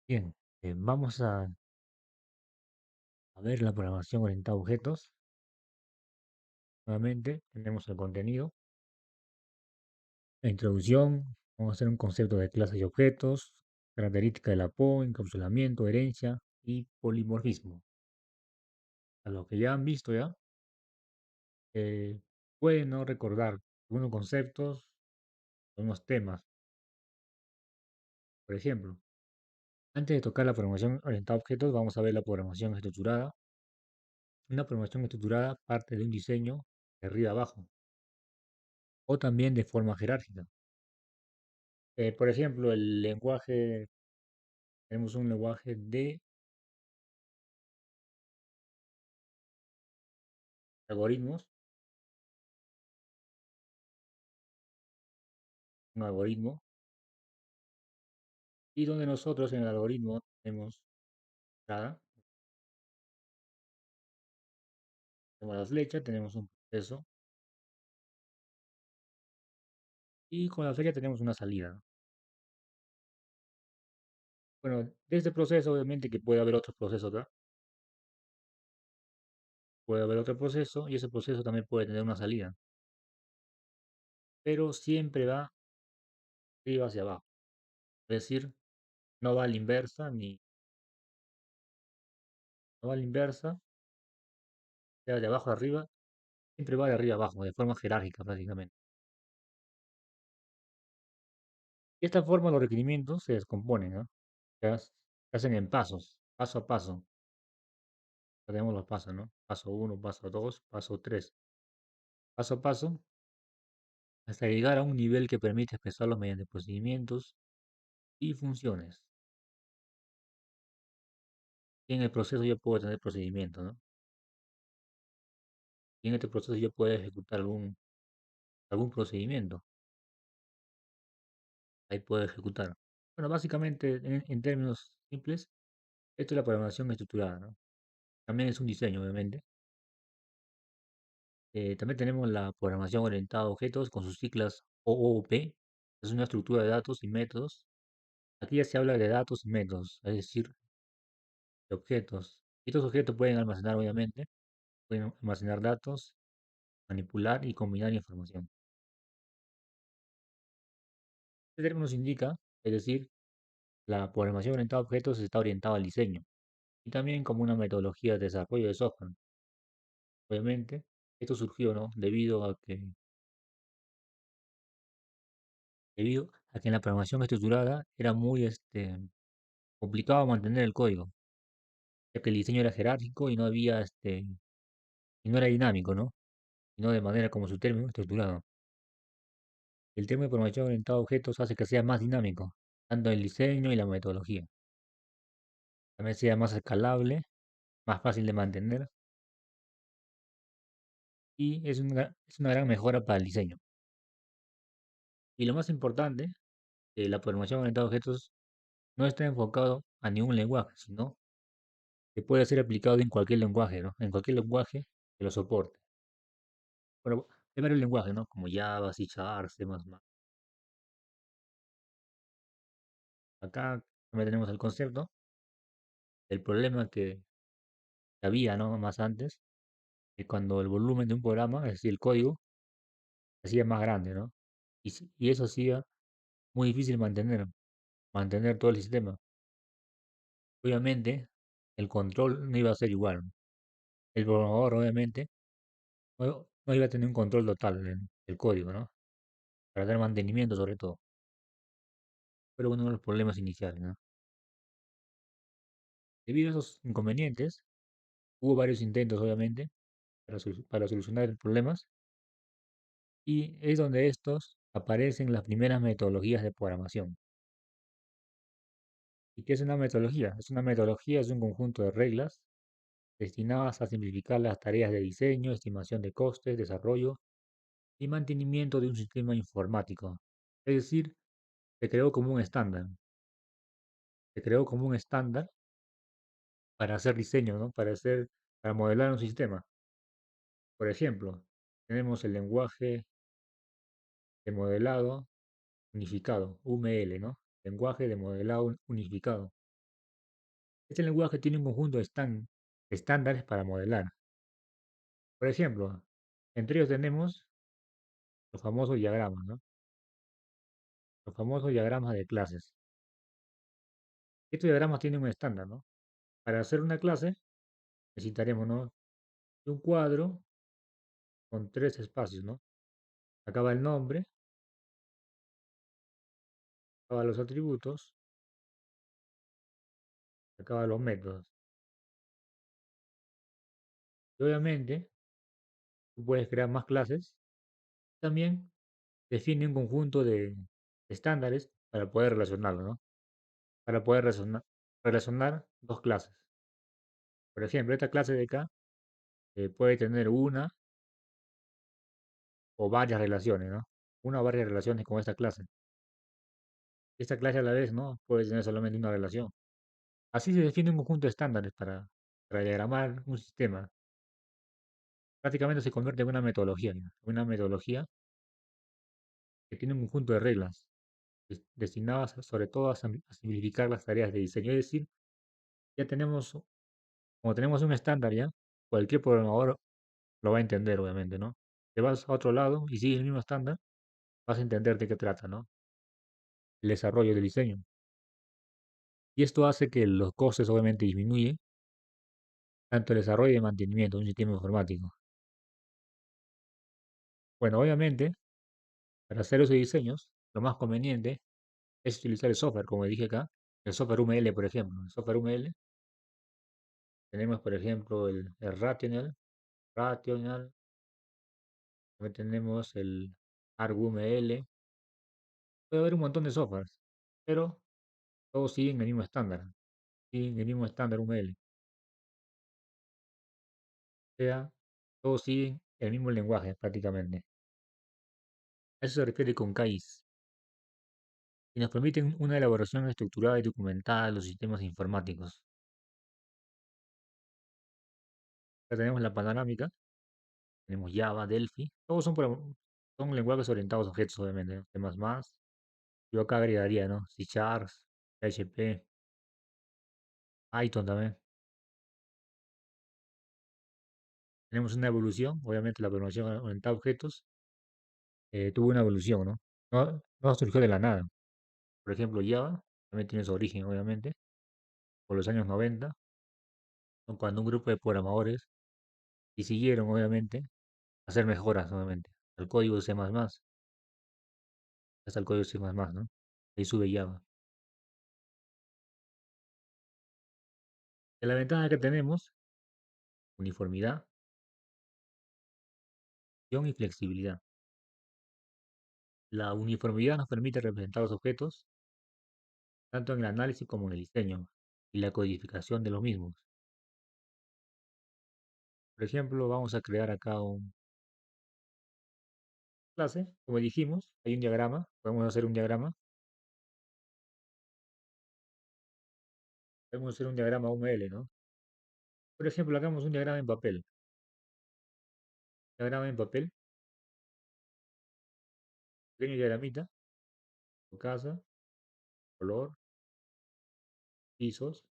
Bien, vamos a ver la programación orientada a objetos. Nuevamente tenemos el contenido, la introducción, vamos a hacer un concepto de clases y objetos, característica de la PO, encapsulamiento, herencia y polimorfismo. A lo que ya han visto ya, eh, pueden no recordar algunos conceptos, algunos temas. Por ejemplo, antes de tocar la programación orientada a objetos, vamos a ver la programación estructurada. Una programación estructurada parte de un diseño de arriba abajo o también de forma jerárquica. Por ejemplo, el lenguaje, tenemos un lenguaje de algoritmos, un algoritmo, y donde nosotros en el algoritmo entrada, tenemos la flecha, tenemos un proceso, y con la flecha tenemos una salida. Bueno, de este proceso, obviamente que puede haber otro proceso acá, puede haber otro proceso, y ese proceso también puede tener una salida, pero siempre va de arriba hacia abajo. Es decir, no va a la inversa, ni no va a la inversa, sea de abajo a arriba, siempre va de arriba a abajo, de forma jerárquica prácticamente. De esta forma los requerimientos se descomponen, ¿no? Se hacen en pasos, paso a paso. Tenemos los pasos, ¿no? Paso uno, paso 2, paso 3. Paso a paso, hasta llegar a un nivel que permite expresarlos mediante procedimientos y funciones. Y en el proceso yo puedo tener procedimientos, ¿no? Y en este proceso yo puedo ejecutar algún procedimiento. Ahí puedo ejecutar. Bueno, básicamente, en términos simples, esto es la programación estructurada, ¿no? También es un diseño, obviamente. También tenemos la programación orientada a objetos con sus siglas OOP. Es una estructura de datos y métodos. Aquí ya se habla de datos y métodos, es decir, de objetos. Estos objetos pueden almacenar, obviamente, pueden almacenar datos, manipular y combinar información. Este término nos indica, es decir, la programación orientada a objetos está orientada al diseño y también como una metodología de desarrollo de software. Obviamente, esto surgió, ¿no? Debido a que en la programación estructurada era muy complicado mantener el código, ya que el diseño era jerárquico y no había y no era dinámico, ¿no? Sino de manera como su término estructurado. El término de programación orientada a objetos hace que sea más dinámico, tanto el diseño y la metodología. También sea más escalable, más fácil de mantener y es una gran mejora para el diseño. Y lo más importante, la programación orientada a objetos no está enfocado a ningún lenguaje, sino que puede ser aplicado en cualquier lenguaje, ¿no? En cualquier lenguaje que lo soporte. Bueno, hay varios lenguajes, ¿no? Como Java, C Sharp, C++. Acá también tenemos el concepto, el problema que había, ¿no? Más antes, que cuando el volumen de un programa, es decir, el código, se hacía más grande, ¿no? Y eso hacía muy difícil mantener todo el sistema. Obviamente, el control no iba a ser igual, ¿no? El programador, obviamente, no iba a tener un control total del código, ¿no? Para dar mantenimiento sobre todo. Pero uno de los problemas iniciales, ¿no? Debido a esos inconvenientes, hubo varios intentos, obviamente, para solucionar problemas, y es donde estos aparecen las primeras metodologías de programación. ¿Y qué es una metodología? Es un conjunto de reglas destinadas a simplificar las tareas de diseño, estimación de costes, desarrollo y mantenimiento de un sistema informático. Es decir, se creó como un estándar. Se creó como un estándar para hacer diseño, ¿no? Para modelar un sistema. Por ejemplo, tenemos el lenguaje de modelado unificado, UML, ¿no? Lenguaje de modelado unificado. Este lenguaje tiene un conjunto de estándares para modelar. Por ejemplo, entre ellos tenemos los famosos diagramas, ¿no? Los famosos diagramas de clases. Estos diagramas tienen un estándar, ¿no? Para hacer una clase necesitaremos, ¿no? Un cuadro con tres espacios, ¿no? Acaba el nombre, acaba los atributos, acaba los métodos. Y obviamente, tú puedes crear más clases. También define un conjunto de estándares para poder relacionarlo, ¿no? Para poder relacionar dos clases. Por ejemplo, esta clase de acá puede tener una o varias relaciones, ¿no? Una o varias relaciones con esta clase. Esta clase a la vez, ¿no? Puede tener solamente una relación. Así se define un conjunto de estándares para diagramar un sistema. Prácticamente se convierte en una metodología, ¿no? Una metodología que tiene un conjunto de reglas destinadas sobre todo a simplificar las tareas de diseño. Es decir, ya tenemos, como tenemos un estándar ya, cualquier programador lo va a entender, obviamente, ¿no? Te vas a otro lado y sigues el mismo estándar, vas a entender de qué trata, ¿no? El desarrollo del diseño. Y esto hace que los costes obviamente disminuyen, tanto el desarrollo y el mantenimiento de un sistema informático. Bueno, obviamente, para hacer esos diseños, lo más conveniente es utilizar el software, como dije acá, el software UML, por ejemplo. El software UML, tenemos, por ejemplo, el Rational, también tenemos el ArgUML, puede haber un montón de softwares, pero todos siguen el mismo estándar, siguen el mismo estándar UML. O sea, todos siguen el mismo lenguaje prácticamente. A eso se refiere con KIs, y nos permiten una elaboración estructurada y documentada de los sistemas informáticos. Acá tenemos la panorámica, tenemos Java, Delphi, todos son lenguajes orientados a objetos, obviamente, ¿no? C++, yo acá agregaría, ¿no? C Sharp, PHP, Python también. Tenemos una evolución, obviamente la programación orientada a objetos tuvo una evolución, ¿no? No surgió de la nada. Por ejemplo, Java también tiene su origen, obviamente, por los años 90, ¿no? Cuando un grupo de programadores decidieron, obviamente, hacer mejoras, obviamente, al código de C++, hasta el código de C++, ¿no? Ahí sube Java. Y la ventaja que tenemos, uniformidad, y flexibilidad. La uniformidad nos permite representar los objetos tanto en el análisis como en el diseño y la codificación de los mismos. Por ejemplo, vamos a crear acá un clase, como dijimos, hay un diagrama, podemos hacer un diagrama, podemos hacer un diagrama UML, ¿no? Por ejemplo, hagamos un diagrama en papel. Diagrama en papel, pequeño diagramita, tu casa, color, pisos.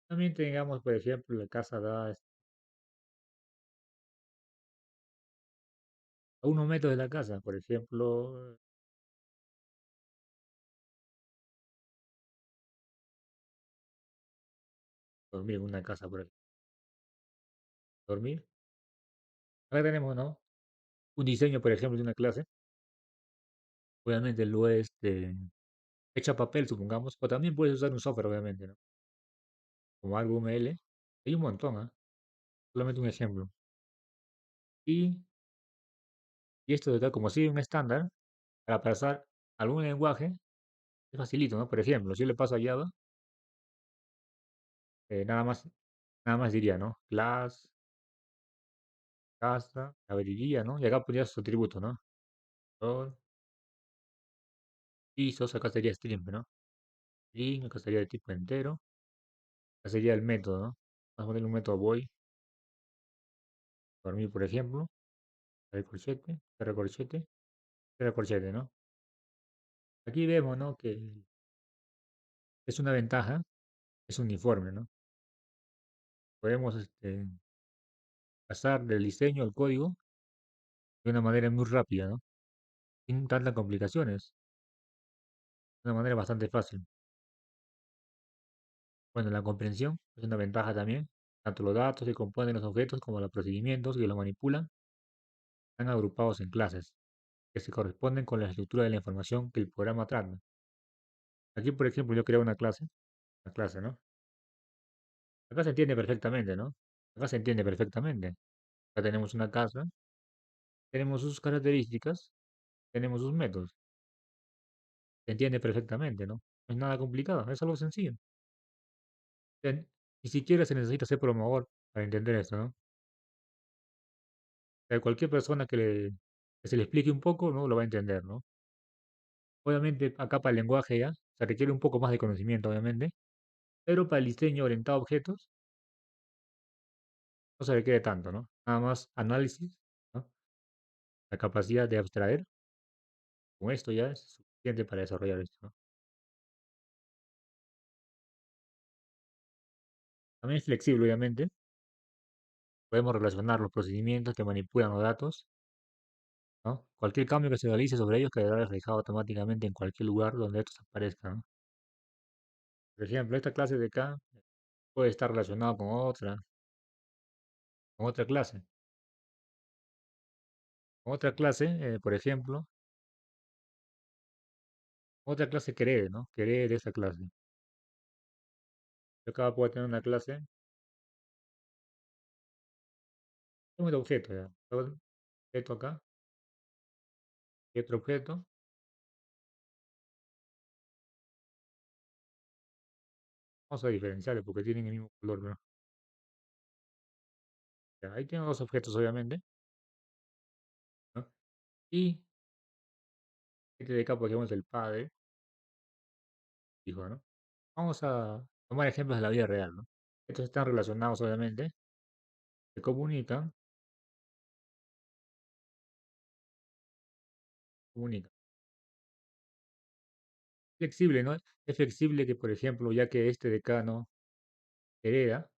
También tengamos, por ejemplo, la casa da a 1 metro de la casa, por ejemplo, dormir en una casa, por ejemplo, dormir. Acá tenemos, ¿no? Un diseño, por ejemplo, de una clase. Obviamente lo es hecho a papel, supongamos, o también puedes usar un software, obviamente, ¿no? Como algo ML. Hay un montón, ¿ah? Solamente un ejemplo. Y, y esto de acá, como sigue un estándar, para pasar algún lenguaje, es facilito, ¿no? Por ejemplo, si yo le paso a Java, nada más diría, ¿no? Class, casa, abriría, ¿no? Y acá pondría sus atributos, ¿no? Color, pisos, acá sería string, ¿no? String, acá sería de tipo entero, acá sería el método, ¿no? Vamos a ponerle un método void, dormir, por ejemplo, recorchete, recorchete, recorchete, ¿no? Aquí vemos, ¿no? Que Es una ventaja, es uniforme, ¿no? Podemos pasar del diseño al código de una manera muy rápida, ¿no? Sin tantas complicaciones, de una manera bastante fácil. Bueno, la comprensión es una ventaja también. Tanto los datos que componen los objetos como los procedimientos que los manipulan están agrupados en clases, que se corresponden con la estructura de la información que el programa trata. Aquí, por ejemplo, yo creo una clase, ¿no? Acá se entiende perfectamente, ¿no? Acá se entiende perfectamente. Acá tenemos una casa, tenemos sus características, tenemos sus métodos. Se entiende perfectamente, ¿no? No es nada complicado, es algo sencillo. Ni siquiera se necesita ser programador para entender esto, ¿no? O sea, cualquier persona que se le explique un poco, ¿no? Lo va a entender, ¿no? Obviamente, acá para el lenguaje ya, se requiere un poco más de conocimiento, obviamente, pero para el diseño orientado a objetos, no se requiere tanto, ¿no? Nada más análisis, ¿no? La capacidad de abstraer, con esto ya es suficiente para desarrollar esto, ¿no? También es flexible, obviamente. Podemos relacionar los procedimientos que manipulan los datos, ¿no? Cualquier cambio que se realice sobre ellos quedará reflejado automáticamente en cualquier lugar donde estos aparezcan, ¿no? Por ejemplo, esta clase de acá puede estar relacionada con otra clase. Con otra clase, por ejemplo, otra clase que herede, ¿no? Que herede de esa clase. Yo acá puedo tener una clase, tengo un objeto ya. Tengo un objeto acá y otro objeto. Vamos a diferenciarlos porque tienen el mismo color, ¿no? Ya, ahí tengo dos objetos, obviamente, ¿no? Y este de acá, por ejemplo, es el padre, hijo, ¿no? Vamos a tomar ejemplos de la vida real, ¿no? Estos están relacionados, obviamente, se comunican, comunican. Flexible, ¿no? Es flexible que, por ejemplo, ya que este decano hereda,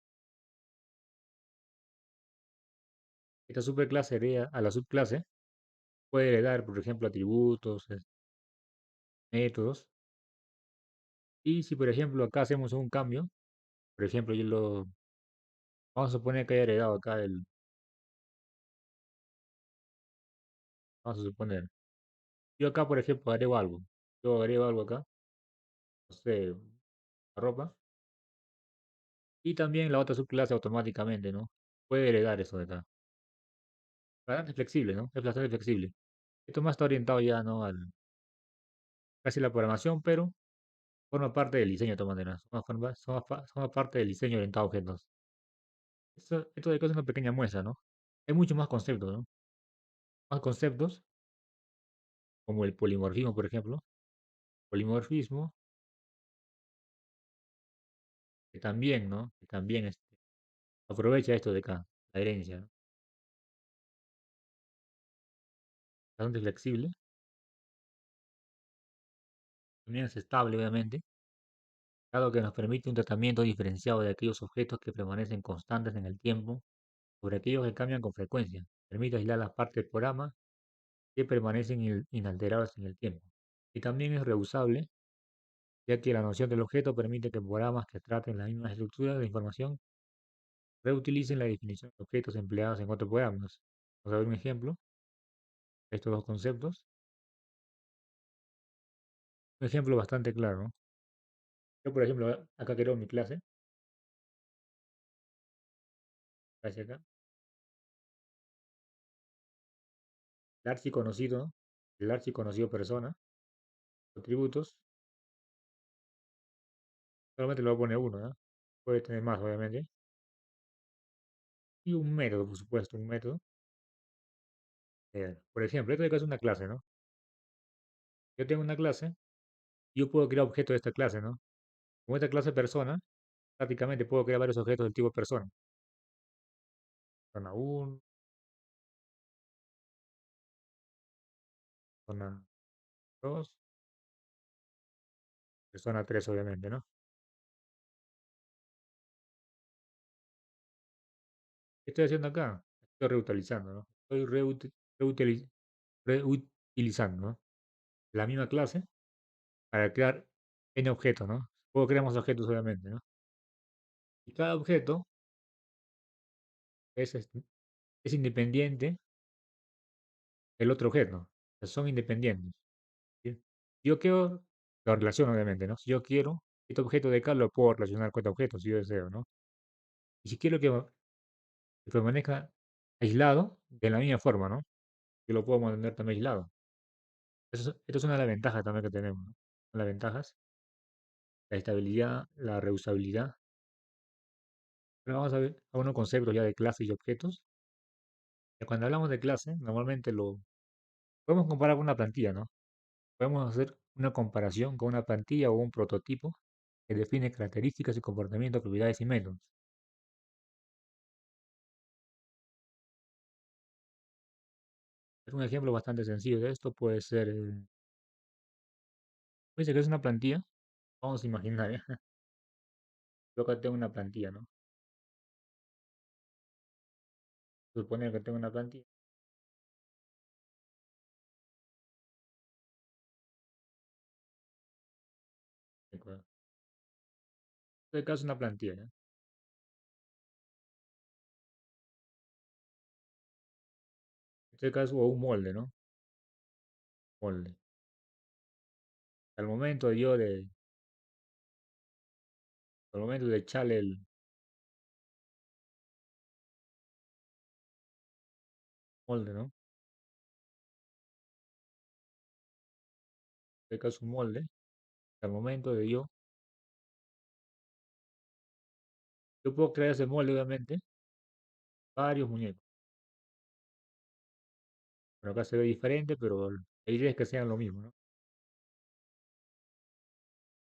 esta superclase hereda a la subclase, puede heredar, por ejemplo, atributos, métodos. Y si, por ejemplo, acá hacemos un cambio, por ejemplo, vamos a suponer que haya heredado acá vamos a suponer, yo acá, por ejemplo, agrego algo, yo agrego algo acá, no sé, la ropa, y también la otra subclase automáticamente, ¿no? Puede heredar eso de acá. Bastante flexible, ¿no? Es bastante flexible. Esto más está orientado ya, ¿no? Casi la programación, pero forma parte del diseño de todas maneras. Forma parte del diseño orientado a objetos. Esto de acá es una pequeña muestra, ¿no? Hay muchos más conceptos, ¿no? Más conceptos, como el polimorfismo, por ejemplo. Polimorfismo, que también, ¿no? Que también aprovecha esto de acá, la herencia, ¿no? Bastante flexible, también es estable, obviamente, dado que nos permite un tratamiento diferenciado de aquellos objetos que permanecen constantes en el tiempo sobre aquellos que cambian con frecuencia. Permite aislar las partes del programa que permanecen inalteradas en el tiempo. Y también es reusable, ya que la noción del objeto permite que programas que traten las mismas estructuras de información reutilicen la definición de objetos empleados en otros programas. Vamos a ver un ejemplo de estos dos conceptos. Un ejemplo bastante claro, ¿no? Yo, por ejemplo, acá creo mi clase acá, el archiconocido, ¿no? El archiconocido persona, atributos, solamente le voy a poner uno, ¿no? Puede tener más, obviamente. Y un método, por supuesto, un método. Por ejemplo, esto de acá es una clase, ¿no? Yo tengo una clase, yo puedo crear objetos de esta clase, ¿no? Como esta clase persona, prácticamente puedo crear varios objetos del tipo persona. Persona uno, persona 2, persona 3, obviamente, ¿no? ¿Qué estoy haciendo acá? Estoy reutilizando, ¿no? Estoy reutilizando, ¿no? La misma clase para crear N objetos, ¿no? Puedo crear más objetos obviamente, ¿no? Y cada objeto es independiente del otro objeto. O sea, son independientes. ¿Sí? Si yo quiero, lo relaciono obviamente, ¿no? Si yo quiero, este objeto de acá lo puedo relacionar con este objeto si yo deseo, ¿no? Y si quiero que permanezca aislado, de la misma forma, ¿no? Yo lo puedo mantener también aislado. Esta es una de las ventajas también que tenemos, ¿no? Las ventajas, la estabilidad, la reusabilidad. Pero vamos a ver algunos conceptos ya de clases y objetos. Cuando hablamos de clase, normalmente lo podemos comparar con una plantilla, ¿no? Podemos hacer una comparación con una plantilla o un prototipo que define características y comportamientos, propiedades y métodos. Es un ejemplo bastante sencillo de esto, puede ser, dice que es una plantilla, vamos a imaginar, ¿ya? Yo acá tengo una plantilla, ¿no? Suponer que tengo una plantilla, en este caso una plantilla, ¿ya? En este caso o un molde, ¿no? Molde. Al momento de echarle el molde, ¿no? En este caso un molde, al momento de yo puedo crear ese molde, obviamente, varios muñecos. Bueno, acá se ve diferente, pero la idea es que sean lo mismo, ¿no?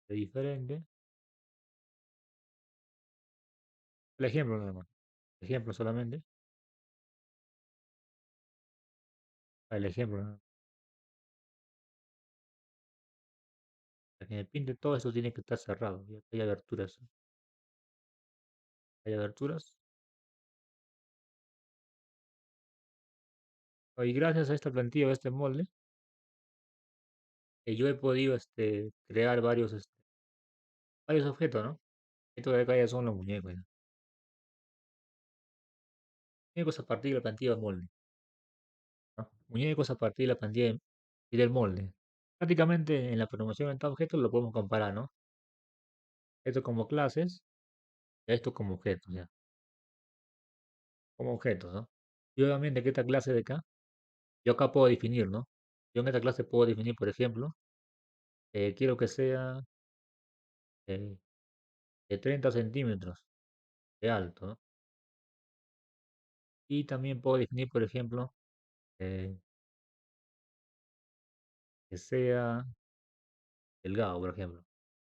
Es diferente. El ejemplo nada más. Ejemplo solamente. El ejemplo nada más. Para que me pinte todo eso tiene que estar cerrado. Ya que hay aberturas. Hay aberturas. Y gracias a esta plantilla o este molde, yo he podido crear varios objetos, ¿no? Estos de acá ya son los muñecos, ya. Muñecos a partir de la plantilla del molde, ¿no? Muñecos a partir de la plantilla y del molde. Prácticamente en la programación de objetos lo podemos comparar, ¿no? Esto como clases, esto como objetos, ya. Como objetos, ¿no? Y obviamente que esta clase de acá, yo acá puedo definir, ¿no? Yo en esta clase puedo definir, por ejemplo, quiero que sea eh, de 30 centímetros de alto, ¿no? Y también puedo definir, por ejemplo, eh, que sea delgado, por ejemplo.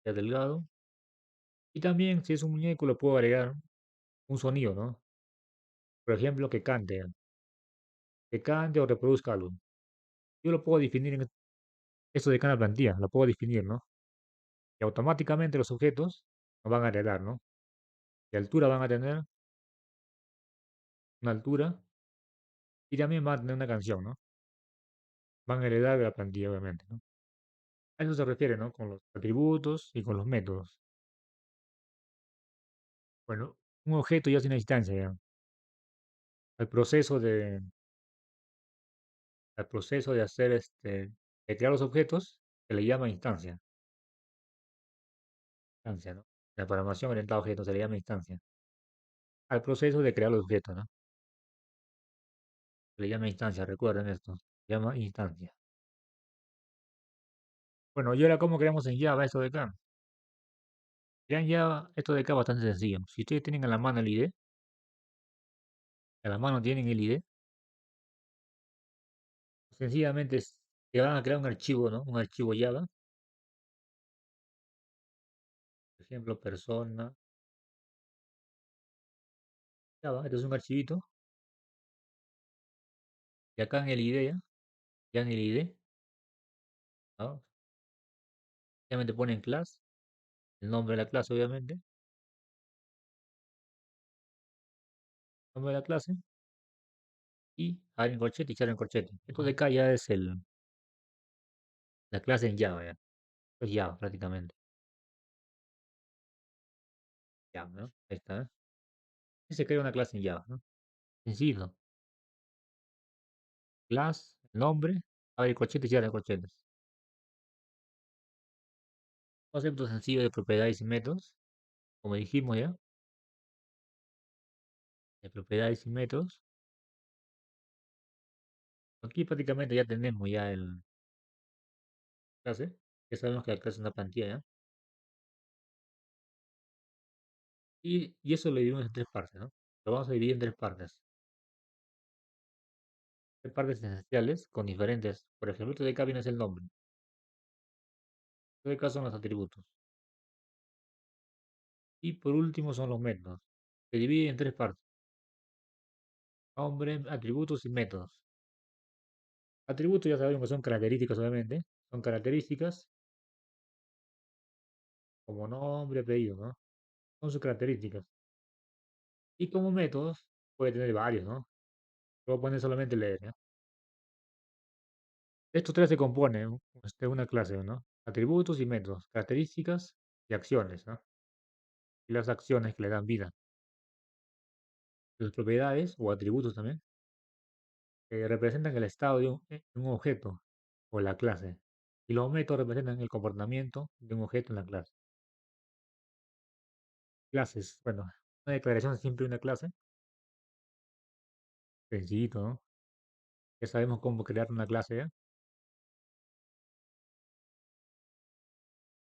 Sea delgado. Y también, si es un muñeco, le puedo agregar un sonido, ¿no? Por ejemplo, que cante o reproduzca algo. Yo lo puedo definir en esto de cada plantilla, lo puedo definir, ¿no? Y automáticamente los objetos nos van a heredar, ¿no? De altura van a tener una altura y también van a tener una canción, ¿no? Van a heredar de la plantilla, obviamente, ¿no? A eso se refiere, ¿no? Con los atributos y con los métodos. Bueno, un objeto ya es una instancia, ya. El proceso de, el proceso de hacer de crear los objetos se le llama instancia. Instancia, ¿no? La programación orientada a objetos se le llama instancia. Al proceso de crear los objetos, ¿no? Se le llama instancia, recuerden esto. Se llama instancia. Bueno, y ahora cómo creamos en Java esto de acá. Ya en Java, esto de acá es bastante sencillo. Si ustedes tienen a la mano el ID, a la mano tienen el ID, sencillamente que van a crear un archivo, ¿no? Un archivo Java, por ejemplo, persona, Java, esto es un archivito, y acá en el ID, ya en el ID, ¿no? Simplemente ponen class, el nombre de la clase, obviamente, nombre de la clase y abrir corchete y cerrar corchete. Esto de acá ya es la clase en Java, ya. Es Java prácticamente. Java, ¿no? Ahí está. Y se crea una clase en Java, ¿no? Sencillo. Class, nombre, abre corchete y cierra corchetes. Concepto sencillo de propiedades y métodos, como dijimos ya, de propiedades y métodos. Aquí prácticamente ya tenemos ya el clase. Ya sabemos que la clase es una plantilla, ¿ya? Y eso lo dividimos en tres partes, ¿no? Lo vamos a dividir en tres partes. Tres partes esenciales con diferentes. Por ejemplo, esto de acá viene es el nombre. Esto de acá son los atributos. Y por último son los métodos. Se divide en tres partes. Nombre, atributos y métodos. Atributos ya sabemos que son características, obviamente. Son características como nombre, apellido, ¿no? Son sus características. Y como métodos puede tener varios, ¿no? Puedo poner solamente leer, ¿ya? Estos tres se componen de una clase, ¿no? Atributos y métodos, características y acciones, ¿no? Y las acciones que le dan vida. Las propiedades o atributos también representan el estado de un objeto o la clase. Y los métodos representan el comportamiento de un objeto en la clase. Clases, bueno, una declaración es siempre una clase. Sencillito, ¿no? Ya sabemos cómo crear una clase ya.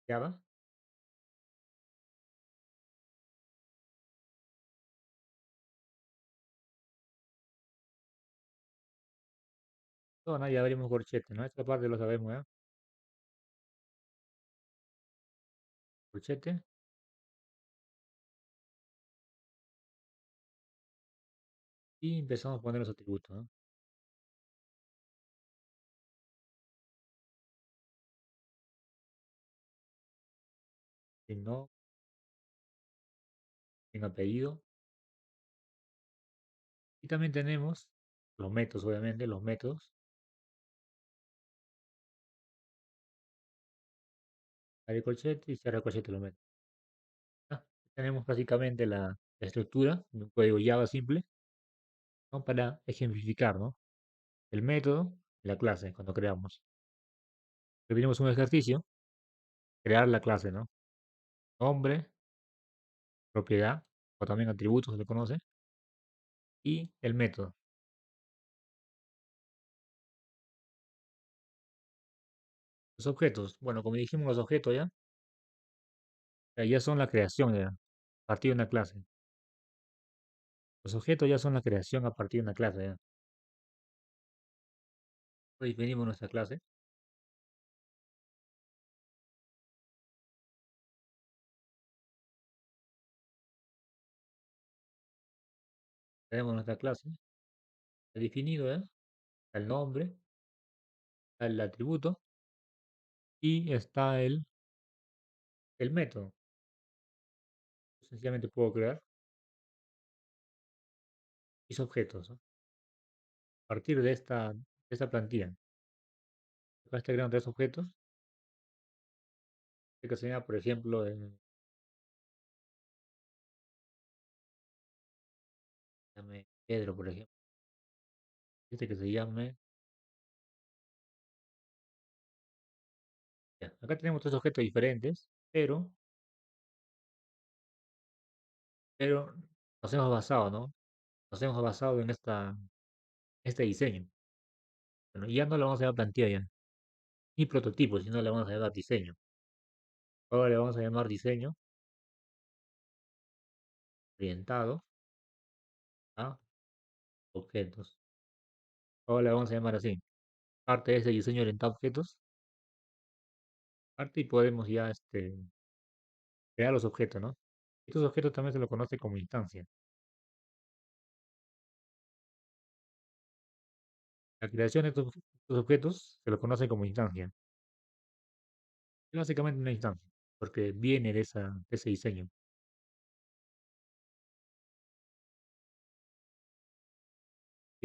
Java. Bueno, ya abrimos corchete, ¿no? Esta parte lo sabemos ya. Corchete. Y empezamos a poner los atributos, ¿no? Sin no, sin apellido. Y también tenemos los métodos, obviamente, los métodos. Abre corchete y cierra corchete los métodos. Ah, tenemos básicamente la estructura de un código Java simple, ¿no? Para ejemplificar, ¿no? El método y la clase cuando creamos. Tenemos un ejercicio, crear la clase, ¿no? Nombre, propiedad, o también atributos se le conoce, y el método. Los objetos, bueno, como dijimos, los objetos ya son la creación ya, a partir de una clase. Los objetos ya son la creación a partir de una clase ya. Hoy definimos nuestra clase, tenemos nuestra clase, está definido ya, está el nombre, está el atributo y está el método. Sencillamente puedo crear mis objetos, ¿no? A partir de esta plantilla. Acá estoy creando tres objetos, este que se llama, por ejemplo, llame Pedro, por ejemplo. Este que se llame, ya. Acá tenemos tres objetos diferentes, pero nos hemos basado, ¿no? Nos hemos basado en este diseño. Bueno, ya no le vamos a llamar plantilla ya, ni prototipo, sino le vamos a llamar diseño. Ahora le vamos a llamar diseño orientado a objetos. Ahora le vamos a llamar así. Parte de ese diseño orientado a objetos, parte y podemos ya crear los objetos, ¿no? Estos objetos también se los conoce como instancia. La creación de estos objetos se los conoce como instancia. Es básicamente una instancia, porque viene de ese diseño.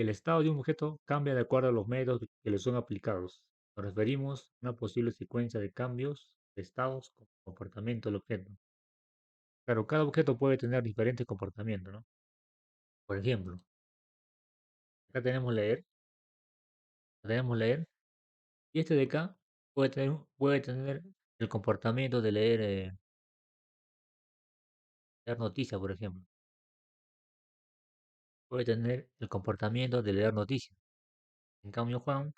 El estado de un objeto cambia de acuerdo a los métodos que le son aplicados. Nos referimos a una posible secuencia de cambios de estados con comportamiento del objeto. Claro, cada objeto puede tener diferentes comportamientos, ¿no? Por ejemplo, acá tenemos leer, y este de acá puede tener el comportamiento de leer noticias, por ejemplo. Puede tener el comportamiento de leer noticias. En cambio, Juan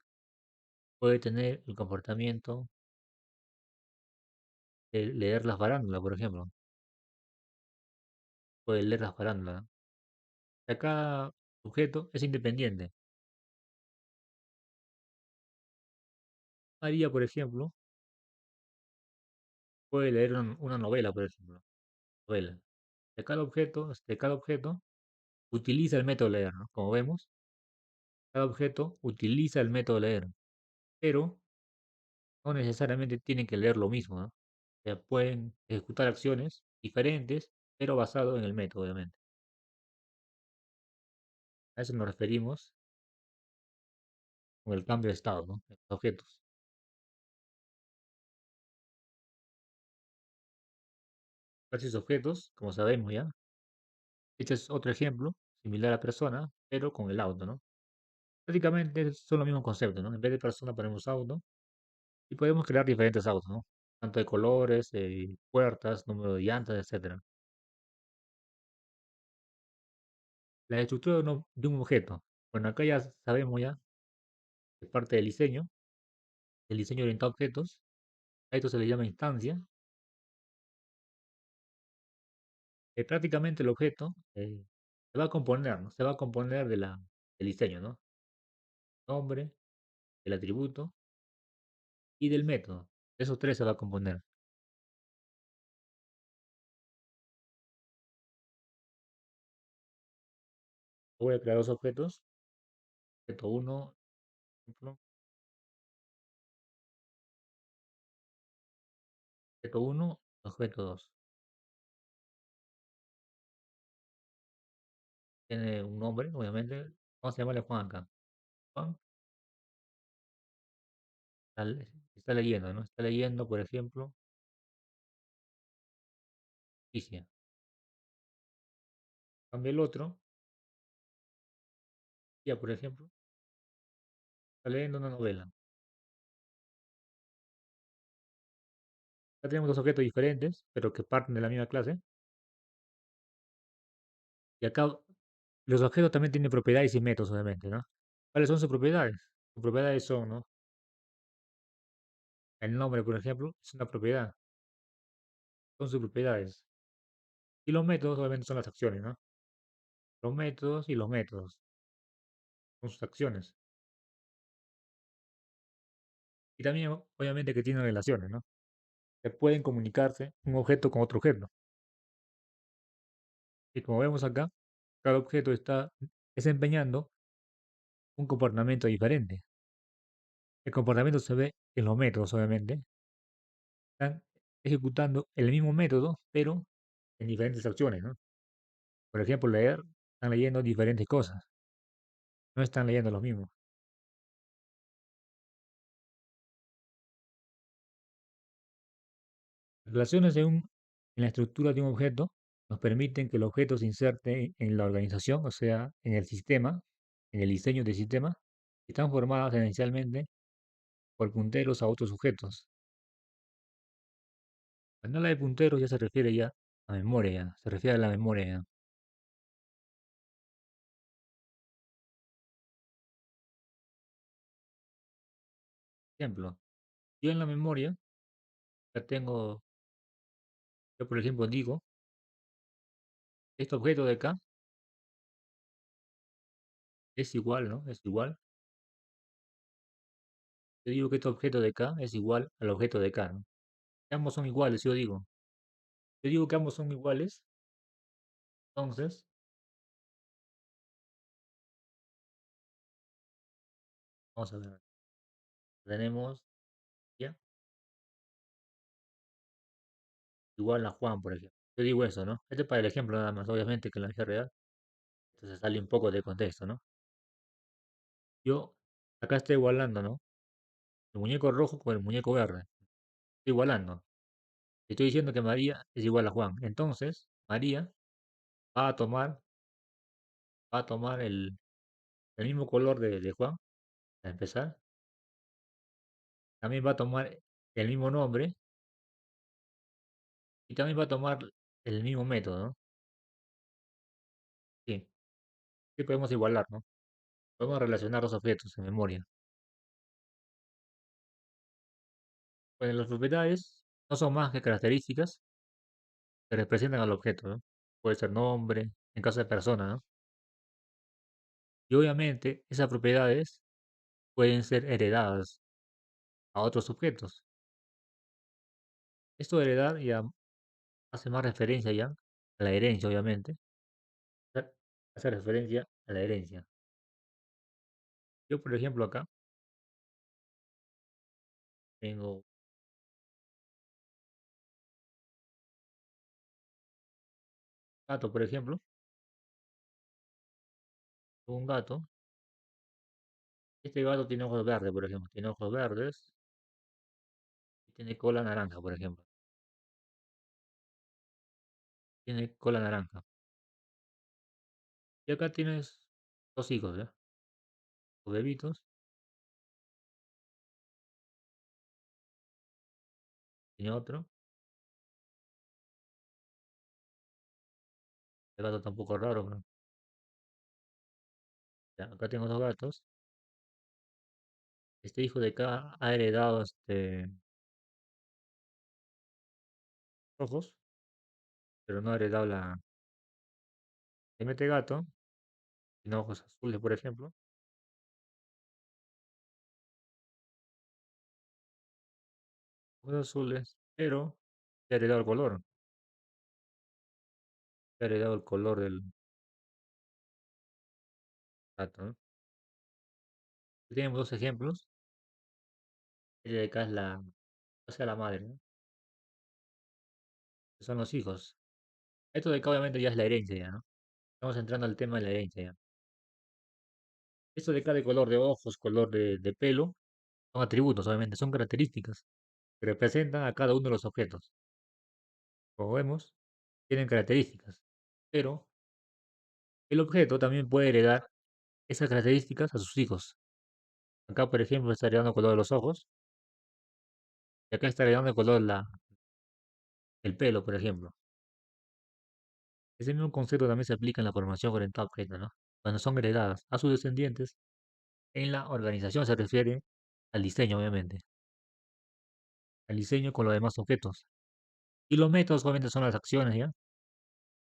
puede tener el comportamiento de leer las farándulas, por ejemplo. Puede leer las farándulas, ¿no? O sea, cada sujeto es independiente. María, por ejemplo, puede leer una novela, por ejemplo. Novela. De cada objeto utiliza el método leer, ¿no? Como vemos, cada objeto utiliza el método leer, pero no necesariamente tienen que leer lo mismo, ¿no? O sea, pueden ejecutar acciones diferentes, pero basado en el método, obviamente. A eso nos referimos con el cambio de estado, ¿no? De los objetos. Estos objetos, como sabemos ya, este es otro ejemplo similar a persona, pero con el auto, ¿no? Prácticamente son los mismos conceptos, ¿no? En vez de persona ponemos auto y podemos crear diferentes autos, ¿no? Tanto de colores, puertas, número de llantas, etcétera. La estructura de un objeto. Bueno, acá ya sabemos ya que parte del diseño orientado a objetos. A esto se le llama instancia. Prácticamente el objeto se va a componer, ¿no? Se va a componer del diseño, ¿no? Nombre, del atributo y del método. Esos tres se va a componer. Voy a crear dos objetos. Objeto uno, ejemplo, objeto uno, objeto 2. Tiene un nombre, obviamente. Vamos a llamarle Juan acá. Juan está leyendo, ¿no? Está leyendo, por ejemplo, noticia. Cambia el otro, ya, por ejemplo, está leyendo una novela. Ya tenemos dos objetos diferentes, pero que parten de la misma clase. Y acá los objetos también tienen propiedades y métodos, obviamente, ¿no? ¿Cuáles son sus propiedades? Sus propiedades son, ¿no? El nombre, por ejemplo, es una propiedad. Son sus propiedades. Y los métodos, obviamente, son las acciones, ¿no? Los métodos son sus acciones. Y también, obviamente, que tienen relaciones, ¿no? Que pueden comunicarse un objeto con otro objeto. Y como vemos acá, cada objeto está desempeñando un comportamiento diferente. El comportamiento se ve en los métodos, obviamente. Están ejecutando el mismo método, pero en diferentes acciones, ¿no? Por ejemplo, leer, están leyendo diferentes cosas, no están leyendo lo mismo. Las relaciones en la estructura de un objeto nos permiten que el objeto se inserte en la organización, o sea, en el sistema, en el diseño del sistema, y están formadas esencialmente por punteros a otros sujetos. Cuando habla de punteros ya se refiere ya a memoria, se refiere a la memoria ya. Ejemplo, yo en la memoria ya tengo, yo por ejemplo digo, este objeto de acá es igual, ¿no? Es igual. Yo digo que este objeto de acá es igual al objeto de acá, ¿no? Que ambos son iguales, yo digo. Yo digo que ambos son iguales, entonces, vamos a ver, tenemos ya igual a Juan, por ejemplo. Yo digo eso, ¿no? Este es para el ejemplo nada más, obviamente que en la vida real, entonces sale un poco de contexto, ¿no? Yo acá estoy igualando, ¿no? El muñeco rojo con el muñeco verde. Estoy igualando. Estoy diciendo que María es igual a Juan. Entonces, María va a tomar, va a tomar el mismo color de Juan, para empezar. También va a tomar el mismo nombre y también va a tomar el mismo método, ¿no? Sí, sí podemos igualar, ¿no? Podemos relacionar dos objetos en memoria. Pues las propiedades no son más que características que representan al objeto, ¿no? Puede ser nombre, en caso de persona, ¿no? Y obviamente esas propiedades pueden ser heredadas a otros objetos. Esto de heredar ya hace más referencia ya a la herencia, obviamente. Ha- Hace referencia a la herencia. Yo, por ejemplo, acá tengo un gato, por ejemplo, un gato. Este gato tiene ojos verdes, por ejemplo. Tiene ojos verdes y tiene cola naranja, por ejemplo. Tiene cola naranja. Y acá tienes dos hijos, ¿ya? Dos bebitos. Tiene otro. El gato está un poco raro, pero ya, acá tengo dos gatos. Este hijo de acá ha heredado ojos, pero no ha heredado la. Se mete gato, tiene ojos azules, por ejemplo. Ojos azules, pero ha heredado el color. Ha heredado el color del gato, ¿no? Aquí tenemos dos ejemplos. Este de acá es o sea, la madre, ¿no? Que son los hijos. Esto de acá obviamente ya es la herencia, ya, ¿no? Estamos entrando al tema de la herencia, ya. Esto de acá de color de ojos, color de pelo, son atributos, obviamente, son características que representan a cada uno de los objetos. Como vemos, tienen características, pero el objeto también puede heredar esas características a sus hijos. Acá, por ejemplo, está heredando el color de los ojos, y acá está heredando el color del pelo, por ejemplo. Ese mismo concepto también se aplica en la formación orientada a objetos, ¿no? Cuando son heredadas a sus descendientes, en la organización se refiere al diseño, obviamente, al diseño con los demás objetos. Y los métodos, obviamente, son las acciones, ¿ya?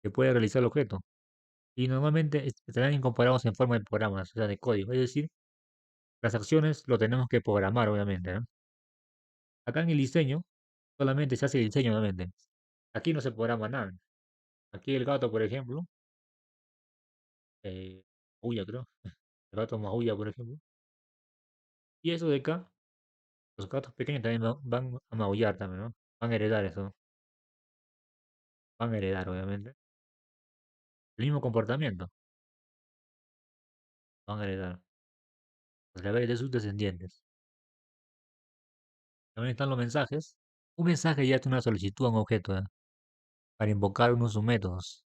Que puede realizar el objeto. Y normalmente estarán incorporados en forma de programas, o sea, de código. Es decir, las acciones lo tenemos que programar, obviamente, ¿no? Acá en el diseño, solamente se hace el diseño, obviamente. Aquí no se programa nada. Aquí el gato, por ejemplo, eh, maulla, creo. El gato maulla, por ejemplo. Y eso de acá, los gatos pequeños también van a maullar también, ¿no? Van a heredar eso. Van a heredar, obviamente. El mismo comportamiento. Van a heredar. A través de sus descendientes. También están los mensajes. Un mensaje ya es una solicitud a un objeto, ¿eh? Para invocar uno de sus métodos.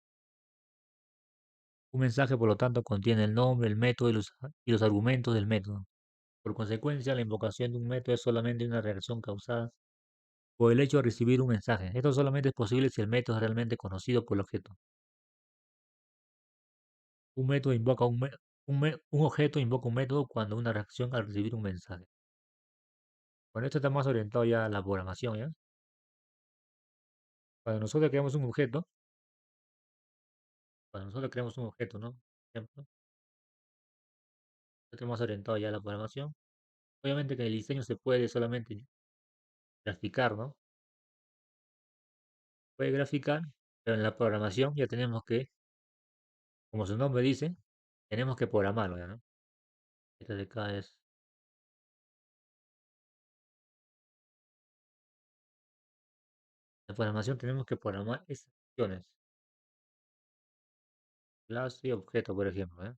Un mensaje, por lo tanto, contiene el nombre, el método y los argumentos del método. Por consecuencia, la invocación de un método es solamente una reacción causada por el hecho de recibir un mensaje. Esto solamente es posible si el método es realmente conocido por el objeto. Un método invoca un objeto invoca un método cuando una reacción al recibir un mensaje. Bueno, esto está más orientado ya a la programación, ¿ya? Cuando nosotros creamos un objeto, ¿no? Por ejemplo, esto está más orientado ya a la programación. Obviamente que en el diseño se puede solamente graficar, ¿no? Puede graficar, pero en la programación ya tenemos que, como su nombre dice, tenemos que programarlo, ¿ya, no? Esto de acá es, en programación tenemos que programar esas acciones, clase y objeto, por ejemplo, ¿eh?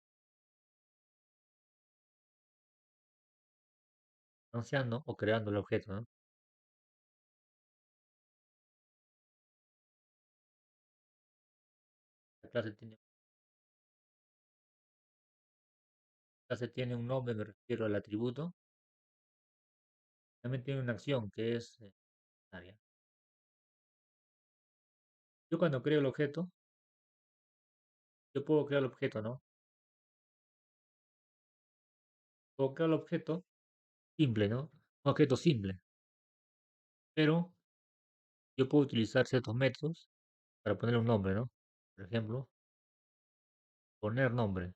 anunciando o creando el objeto, ¿no? La clase tiene un nombre, me refiero al atributo. También tiene una acción que es área. Yo cuando creo el objeto, yo puedo crear el objeto, ¿no? Puedo crear el objeto simple, ¿no? Un objeto simple. Pero yo puedo utilizar ciertos métodos para ponerle un nombre, ¿no? Por ejemplo, poner nombre,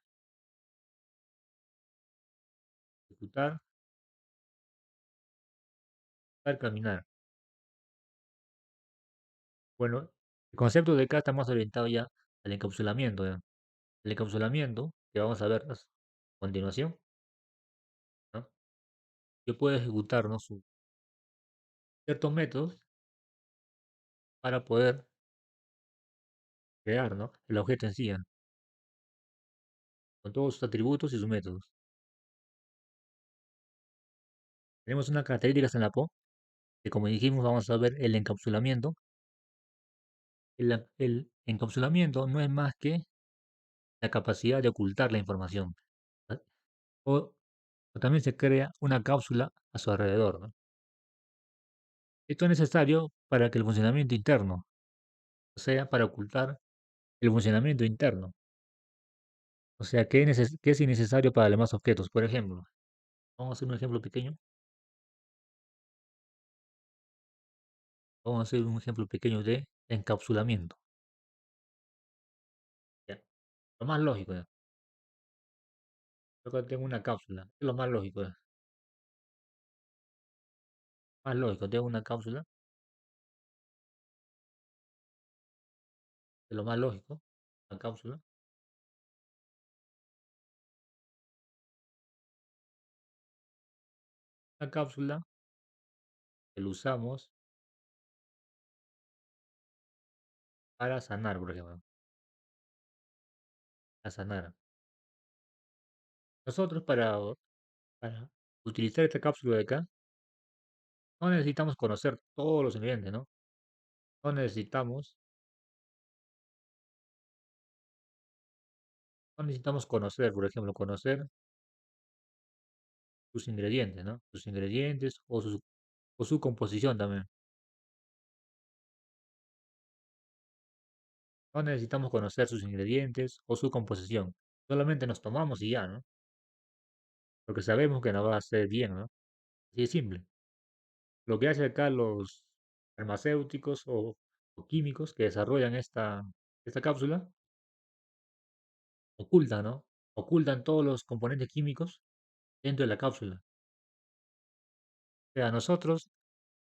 ejecutar, dar, caminar. Bueno, el concepto de acá está más orientado ya al encapsulamiento, ¿ya? El encapsulamiento, que vamos a ver a continuación, ¿no? Yo puedo ejecutar, ¿no? Ciertos métodos para poder crear, ¿no? El objeto en sí, ¿ya? Con todos sus atributos y sus métodos. Tenemos unas características en la PO, que como dijimos, vamos a ver el encapsulamiento. El encapsulamiento no es más que la capacidad de ocultar la información. ¿Ah? O, o también se crea una cápsula a su alrededor, ¿no? Esto es necesario para que el funcionamiento interno, o sea, para ocultar el funcionamiento interno. O sea, ¿qué es innecesario para los demás objetos? Por ejemplo, vamos a hacer un ejemplo pequeño. Vamos a hacer un ejemplo pequeño de encapsulamiento. ¿Ya? Lo más lógico, ¿ya? Yo acá tengo una cápsula. Es lo más lógico, ¿ya? Más lógico, tengo una cápsula. Es lo más lógico. Una cápsula. Una cápsula que lo usamos para sanar, por ejemplo. A sanar. Nosotros para utilizar esta cápsula de acá, no necesitamos conocer todos los ingredientes, ¿no? No necesitamos, no necesitamos conocer, por ejemplo, conocer sus ingredientes, ¿no? Sus ingredientes o su composición también. No necesitamos conocer sus ingredientes o su composición. Solamente nos tomamos y ya, ¿no? Porque sabemos que nos va a hacer bien, ¿no? Así de simple. Lo que hace acá los farmacéuticos o químicos que desarrollan esta cápsula, ocultan, ¿no? Ocultan todos los componentes químicos dentro de la cápsula. O sea, a nosotros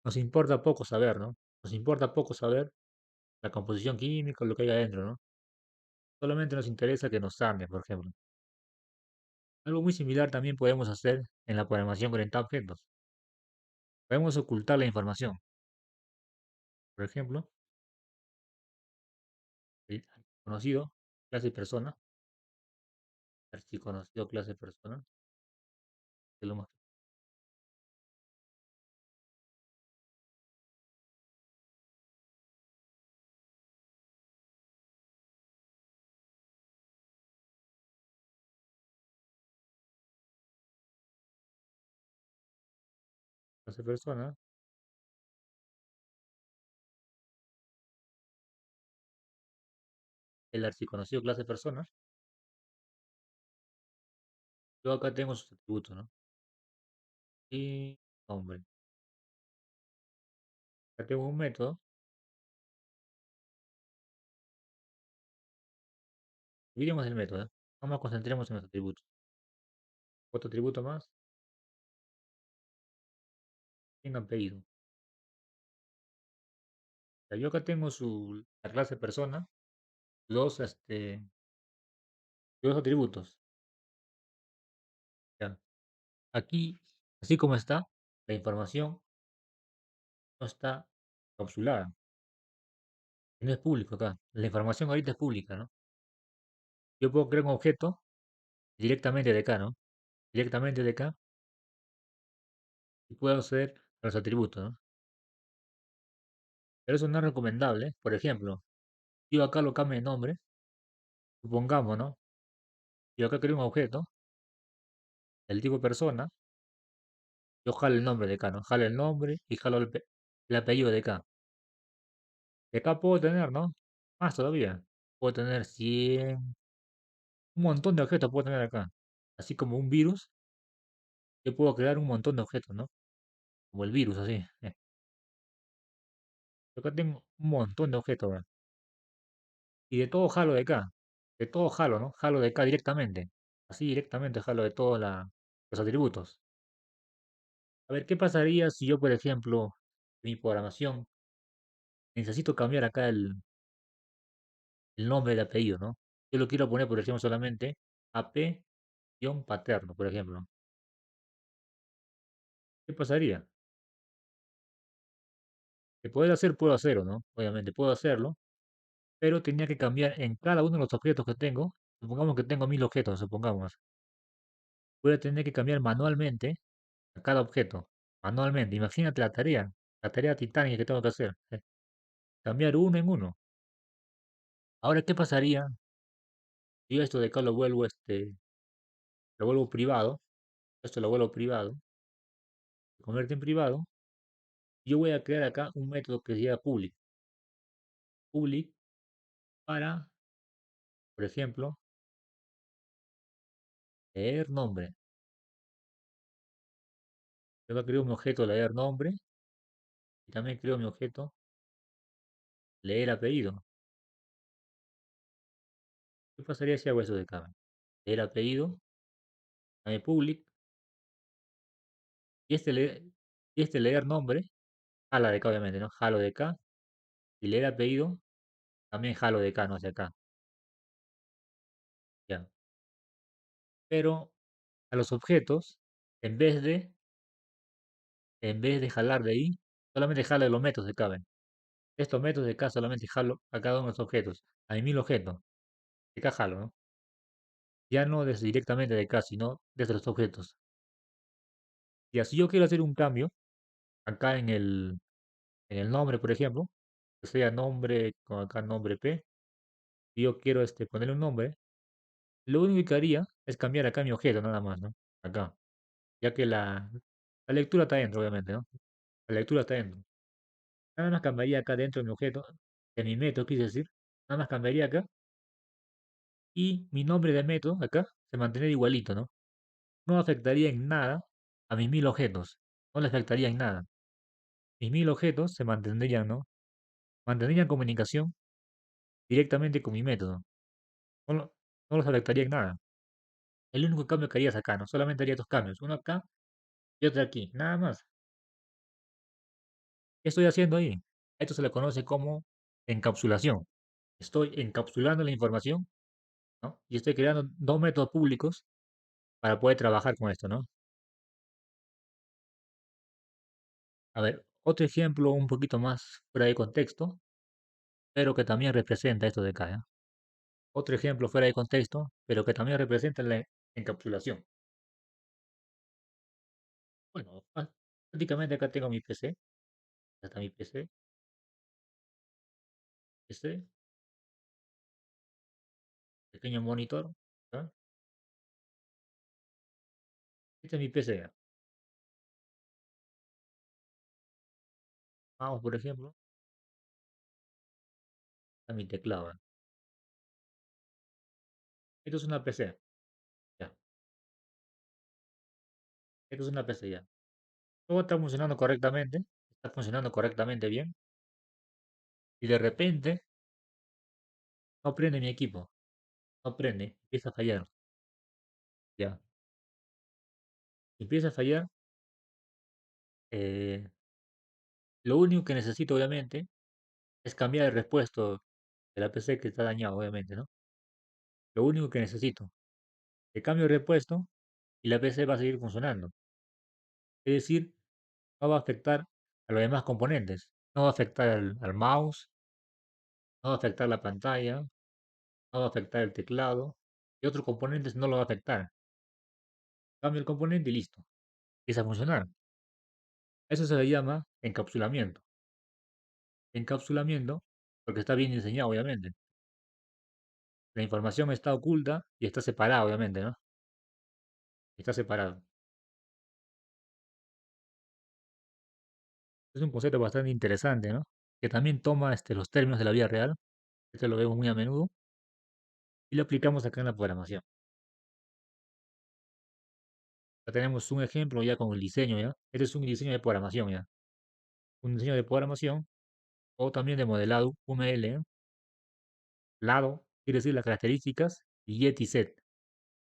nos importa poco saber, ¿no? Nos importa poco saber la composición química, lo que hay adentro, ¿no? Solamente nos interesa que nos sane, por ejemplo. Algo muy similar también podemos hacer en la programación orientada a objetos. Podemos ocultar la información. Por ejemplo, el conocido clase persona, archiconocido clase persona, que lo más clase persona, el archiconocido clase persona. Yo acá tengo sus atributos, ¿no? Y nombre. Acá tengo un método. Dividimos el método, ¿eh? No nos concentremos en los atributos. Otro atributo más, tengan apellido. Ya, yo acá tengo la clase persona, dos, dos atributos. Ya. Aquí, así como está, la información no está encapsulada. No es público acá. La información ahorita es pública, ¿no? Yo puedo crear un objeto directamente de acá, ¿no? Directamente de acá. y puedo acceder a los atributos, ¿no? Pero eso no es recomendable. Por ejemplo, yo acá lo cambio de nombre, supongamos, ¿no? Yo acá creo un objeto, el tipo persona, yo jalo el nombre de acá, ¿no? Jalo el nombre y jalo el apellido de acá. De acá puedo tener, ¿no? Más todavía. Puedo tener 100, un montón de objetos puedo tener acá. Así como un virus, yo puedo crear un montón de objetos, ¿no? Como el virus, así. Yo acá tengo un montón de objetos, ¿verdad? Y de todo jalo de acá. De todo jalo, ¿no? Jalo de acá directamente. Así directamente jalo de todos los atributos. A ver, ¿qué pasaría si yo, por ejemplo, en mi programación, necesito cambiar acá el nombre del apellido, ¿no? Yo lo quiero poner, por ejemplo, solamente AP-paterno, por ejemplo. ¿Qué pasaría? Que poder hacer, puedo hacerlo, ¿no? Obviamente puedo hacerlo, pero tenía que cambiar en cada uno de los objetos que tengo. Supongamos que tengo 1000 objetos, supongamos. Voy a tener que cambiar manualmente a cada objeto. Manualmente. Imagínate la tarea titánica que tengo que hacer. Cambiar uno en uno. Ahora, ¿qué pasaría si yo esto de acá lo vuelvo privado? Esto lo vuelvo privado, se convierte en privado. Yo voy a crear acá un método que se llama public. Public para, por ejemplo, leer nombre. Yo voy a crear un objeto leer nombre y también creo mi objeto leer apellido. ¿Qué pasaría si hago eso de acá? Leer apellido, dame public, y y este leer nombre, jala de acá obviamente, ¿no? Jalo de acá, y leer apellido, también jalo de acá, no hacia acá. Ya. Pero a los objetos, en vez de, en vez de jalar de ahí, solamente jalo de los métodos de acá, ¿ven? Estos métodos de acá solamente jalo a cada uno de los objetos. Hay 1000 objetos. De acá jalo, ¿no? Ya no desde directamente de acá, sino desde los objetos. Y así yo quiero hacer un cambio, acá en el nombre, por ejemplo, que sea nombre, con acá nombre P, y yo quiero ponerle un nombre, lo único que haría es cambiar acá mi objeto, nada más, ¿no? Acá, ya que la lectura está dentro, obviamente, ¿no? La lectura está dentro. Nada más cambiaría acá dentro de mi objeto, de mi método, quise decir, nada más cambiaría acá, y mi nombre de método, acá, se mantendría igualito, ¿no? No afectaría en nada a mis 1000 objetos, no le afectaría en nada. Mis 1000 objetos se mantendrían, ¿no? Mantendrían comunicación directamente con mi método. No, no los afectaría en nada. El único cambio que haría es acá, ¿no? Solamente haría dos cambios, uno acá y otro aquí, nada más. ¿Qué estoy haciendo ahí? A esto se le conoce como encapsulación. Estoy encapsulando la información, ¿no? Y estoy creando dos métodos públicos para poder trabajar con esto, ¿no? A ver, otro ejemplo un poquito más fuera de contexto, pero que también representa esto de acá, ¿ya? Otro ejemplo fuera de contexto, pero que también representa la encapsulación. Bueno, prácticamente acá tengo mi PC, acá está mi PC, PC, pequeño monitor, ¿ya? Este es mi PC, ¿ya? Mouse, por ejemplo, está mi teclado, ¿ya? Esto es una PC, ya. Esto es una PC, ya. Todo está funcionando correctamente bien, y de repente no prende mi equipo, no prende, empieza a fallar, ya. Empieza a fallar, eh, lo único que necesito, obviamente, es cambiar el repuesto de la PC que está dañado, obviamente, ¿no? Lo único que necesito. Le cambio el repuesto y la PC va a seguir funcionando. Es decir, no va a afectar a los demás componentes. No va a afectar al mouse, no va a afectar la pantalla, no va a afectar el teclado y otros componentes no lo va a afectar. Cambio el componente y listo. Empieza a funcionar. Eso se le llama encapsulamiento. Encapsulamiento, porque está bien diseñado, obviamente. La información está oculta y está separada, obviamente, ¿no? Está separado. Es un concepto bastante interesante, ¿no? Que también toma los términos de la vida real, esto lo vemos muy a menudo, y lo aplicamos acá en la programación. Ya tenemos un ejemplo ya con el diseño, ¿ya? Este es un diseño de programación, ¿ya? Un diseño de programación o también de modelado UML, ¿eh? Lado quiere decir las características y get y set.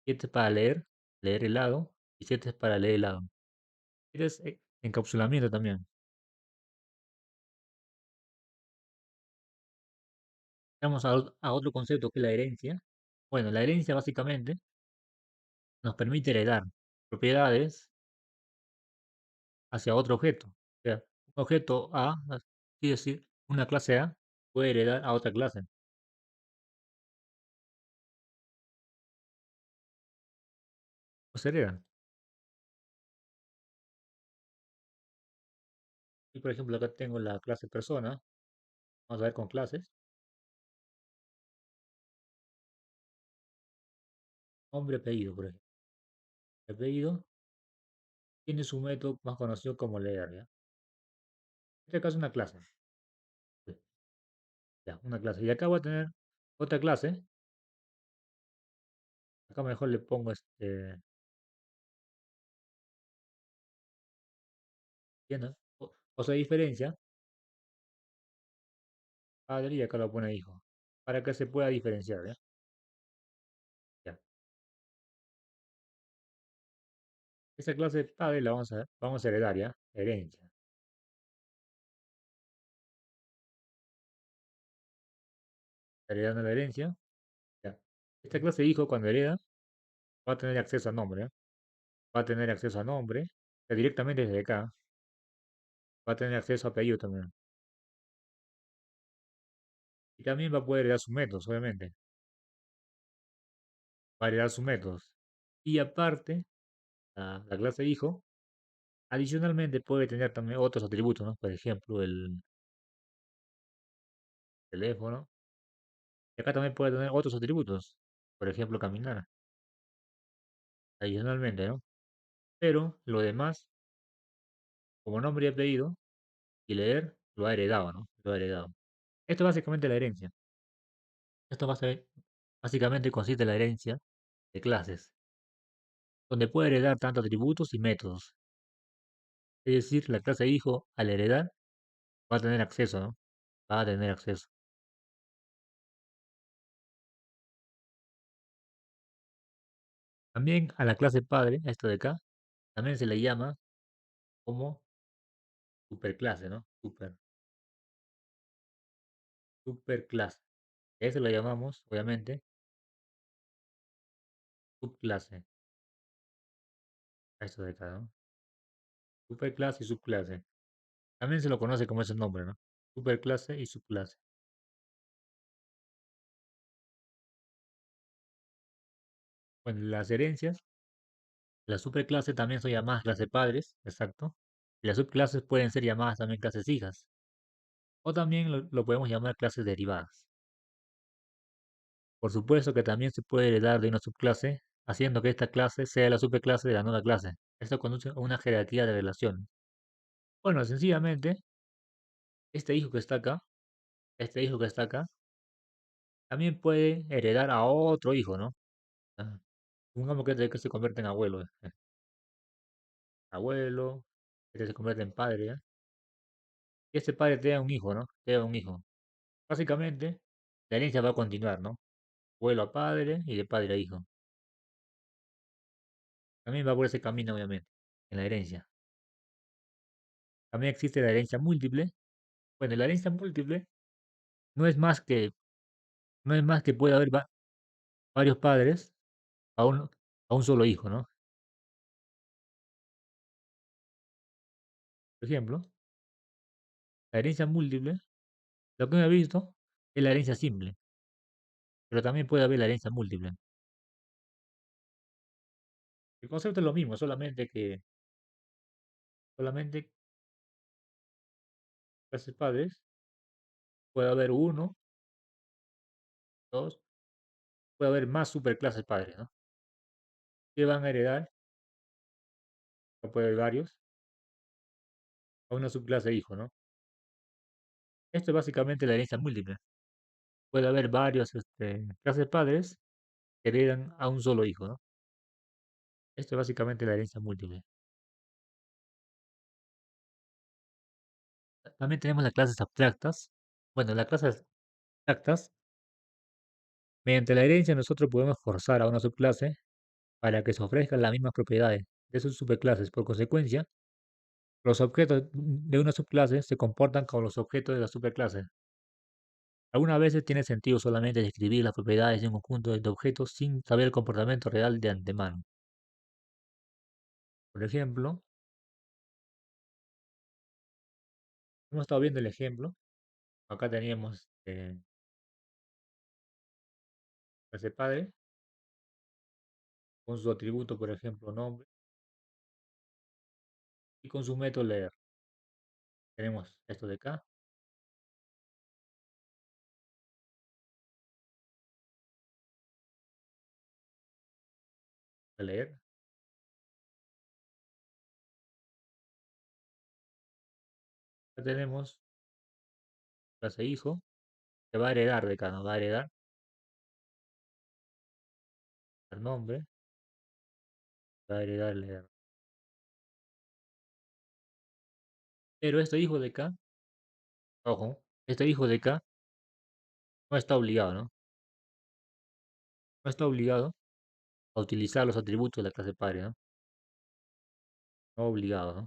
Get es para leer, leer el lado, y set es para leer el lado. Este es encapsulamiento también. Vamos a otro concepto que es la herencia. Bueno, la herencia básicamente nos permite heredar propiedades hacia otro objeto. O sea, un objeto A, es decir, una clase A puede heredar a otra clase. O se heredan. Y por ejemplo, acá tengo la clase persona. Vamos a ver con clases. Nombre, apellido, por ejemplo. Apellido tiene su método más conocido como leer, ¿ya? En este caso una clase. Sí, ya, una clase. Y acá voy a tener otra clase. Acá mejor le pongo ¿entiendes? O se diferencia padre y acá lo pone hijo. Para que se pueda diferenciar, ¿ya? Ya. Esta clase de padre la vamos a heredar, ¿ya? Herencia. Heredando la herencia. Ya. Esta clase de hijo cuando hereda va a tener acceso a nombre, ¿ya? Va a tener acceso a nombre. Directamente desde acá. Va a tener acceso a apellido también. Y también va a poder heredar sus métodos, obviamente. Va a heredar sus métodos. Y aparte, la clase de hijo, adicionalmente puede tener también otros atributos, ¿no? Por ejemplo, el teléfono. Y acá también puede tener otros atributos. Por ejemplo, caminar. Adicionalmente, ¿no? Pero lo demás, como nombre y apellido, y leer, lo ha heredado, ¿no? Lo ha heredado. Esto es básicamente la herencia. Esto básicamente consiste en la herencia de clases, donde puede heredar tanto atributos y métodos. Es decir, la clase hijo, al heredar, va a tener acceso, ¿no? Va a tener acceso. También a la clase padre, a esto de acá, también se le llama como superclase, ¿no? Superclase. Eso lo llamamos, obviamente, subclase. A esto de acá, ¿no? Superclase y subclase. También se lo conoce como ese nombre, ¿no? Superclase y subclase. Bueno, las herencias, la superclase también son llamadas clase padres, exacto. Y las subclases pueden ser llamadas también clases hijas. O también lo podemos llamar clases derivadas. Por supuesto que también se puede heredar de una subclase, haciendo que esta clase sea la superclase de la nueva clase. Esto conduce a una jerarquía de relaciones. Bueno, sencillamente, este hijo que está acá, este hijo que está acá, también puede heredar a otro hijo, ¿no? Ah, supongamos que se convierte en abuelo. Abuelo, este se convierte en padre, ¿ya? Y este padre te da un hijo, ¿no? Te da un hijo. Básicamente, la herencia va a continuar, ¿no? Abuelo a padre y de padre a hijo. También va por ese camino, obviamente, en la herencia. También existe la herencia múltiple. Bueno, la herencia múltiple no es más que, no es más que puede haber varios padres a un solo hijo, ¿no? Por ejemplo, la herencia múltiple, lo que me he visto es la herencia simple, pero también puede haber la herencia múltiple. El concepto es lo mismo, solamente clases padres, puede haber uno, dos, puede haber más superclases padres, ¿no? Que van a heredar, o puede haber varios, a una subclase hijo, ¿no? Esto es básicamente la herencia múltiple. Puede haber varios clases padres que heredan a un solo hijo, ¿no? Esto es básicamente la herencia múltiple. También tenemos las clases abstractas. Bueno, las clases abstractas, mediante la herencia nosotros podemos forzar a una subclase para que se ofrezcan las mismas propiedades de sus superclases. Por consecuencia, los objetos de una subclase se comportan como los objetos de la superclase. Algunas veces tiene sentido solamente describir las propiedades de un conjunto de objetos sin saber el comportamiento real de antemano. Por ejemplo, hemos estado viendo el ejemplo. Acá teníamos clase padre con su atributo, por ejemplo, nombre, y con su método leer. Tenemos esto de acá, de leer. Acá tenemos clase hijo, que va a heredar de acá, ¿no? Va a heredar el nombre, va a heredar leer. Pero este hijo de acá, ojo, este hijo de acá no está obligado, ¿no? No está obligado a utilizar los atributos de la clase padre, ¿no? No obligado, ¿no?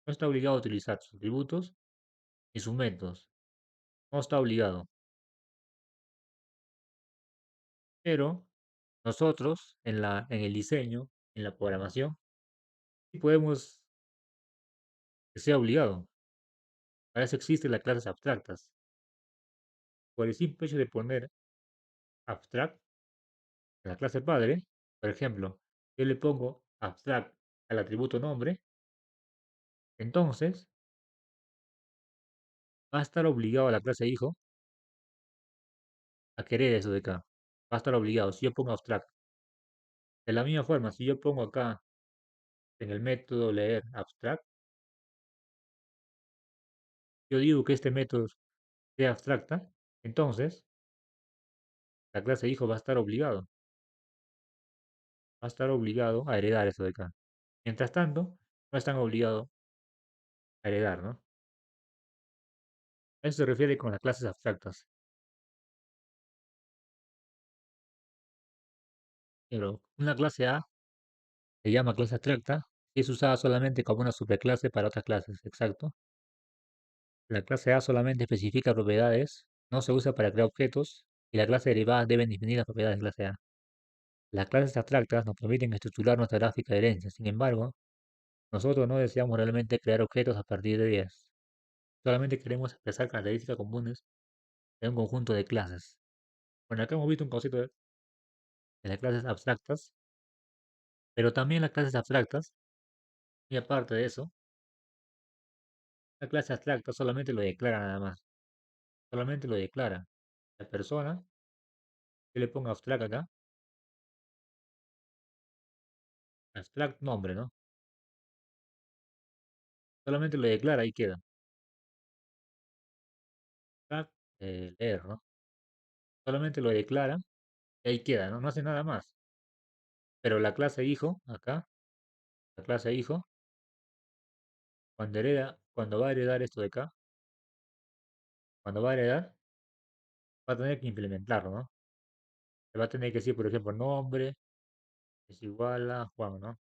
No está obligado a utilizar sus atributos ni sus métodos. No está obligado. Pero nosotros, en el diseño, en la programación, sí podemos que sea obligado. Para eso existen las clases abstractas. Por el simple hecho de poner abstract en la clase padre, por ejemplo, yo le pongo abstract al atributo nombre, entonces va a estar obligado a la clase hijo a querer eso de acá. Va a estar obligado. Si yo pongo abstract. De la misma forma, si yo pongo acá en el método leer abstract, yo digo que este método sea abstracta, entonces la clase hijo va a estar obligado. Va a estar obligado a heredar eso de acá. Mientras tanto, no están obligados a heredar, ¿no? A eso se refiere con las clases abstractas. Pero una clase A se llama clase abstracta y es usada solamente como una superclase para otras clases, exacto. La clase A solamente especifica propiedades, no se usa para crear objetos, y la clase derivada deben definir las propiedades de clase A. Las clases abstractas nos permiten estructurar nuestra gráfica de herencia. Sin embargo, nosotros no deseamos realmente crear objetos a partir de ellas. Solamente queremos expresar características comunes de un conjunto de clases. Bueno, acá hemos visto un concepto de las clases abstractas, pero también las clases abstractas, y aparte de eso, la clase abstracta solamente lo declara nada más. Solamente lo declara. La persona, que le ponga abstract acá, abstract nombre, ¿no? Solamente lo declara y queda. Abstract leer, ¿no? Solamente lo declara y ahí queda, ¿no? No hace nada más. Pero la clase hijo, acá, la clase hijo, cuando va a heredar esto de acá, cuando va a heredar, va a tener que implementarlo, ¿no? Le va a tener que decir, por ejemplo, nombre es igual a Juan, ¿no?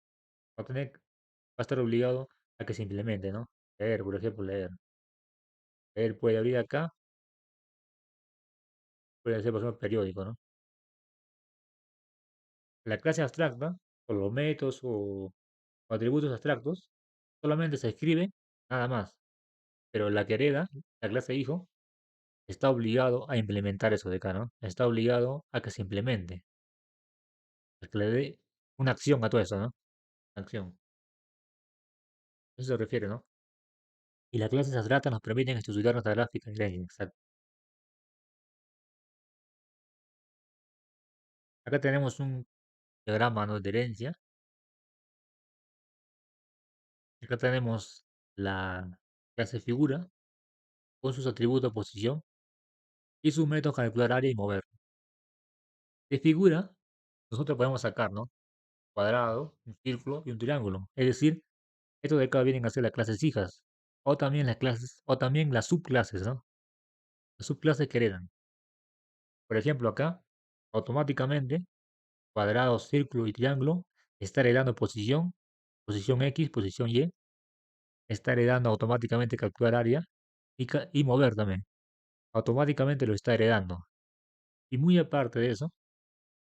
Va a estar obligado a que se implemente, ¿no? Leer, por ejemplo, leer. Leer puede abrir acá, puede ser, por ejemplo, periódico, ¿no? La clase abstracta, o los métodos o atributos abstractos, solamente se escribe nada más. Pero la que hereda, la clase hijo, está obligado a implementar eso de acá, ¿no? Está obligado a que se implemente, a que le dé una acción a todo eso, ¿no? Acción. Eso se refiere, ¿no? Y las clases abstractas nos permiten estudiar nuestra gráfica y ley. Exacto. Acá tenemos un diagrama, ¿no?, de herencia. Acá tenemos la clase figura con sus atributos posición y sus métodos calcular área y mover. De figura, nosotros podemos sacar, ¿no?, cuadrado, un círculo y un triángulo. Es decir, estos de acá vienen a ser las clases hijas. O también las clases, o también las subclases, ¿no? Las subclases que heredan. Por ejemplo, acá, automáticamente, cuadrado, círculo y triángulo está heredando posición, posición X, posición Y, está heredando automáticamente calcular área y mover también. Automáticamente lo está heredando. Y muy aparte de eso,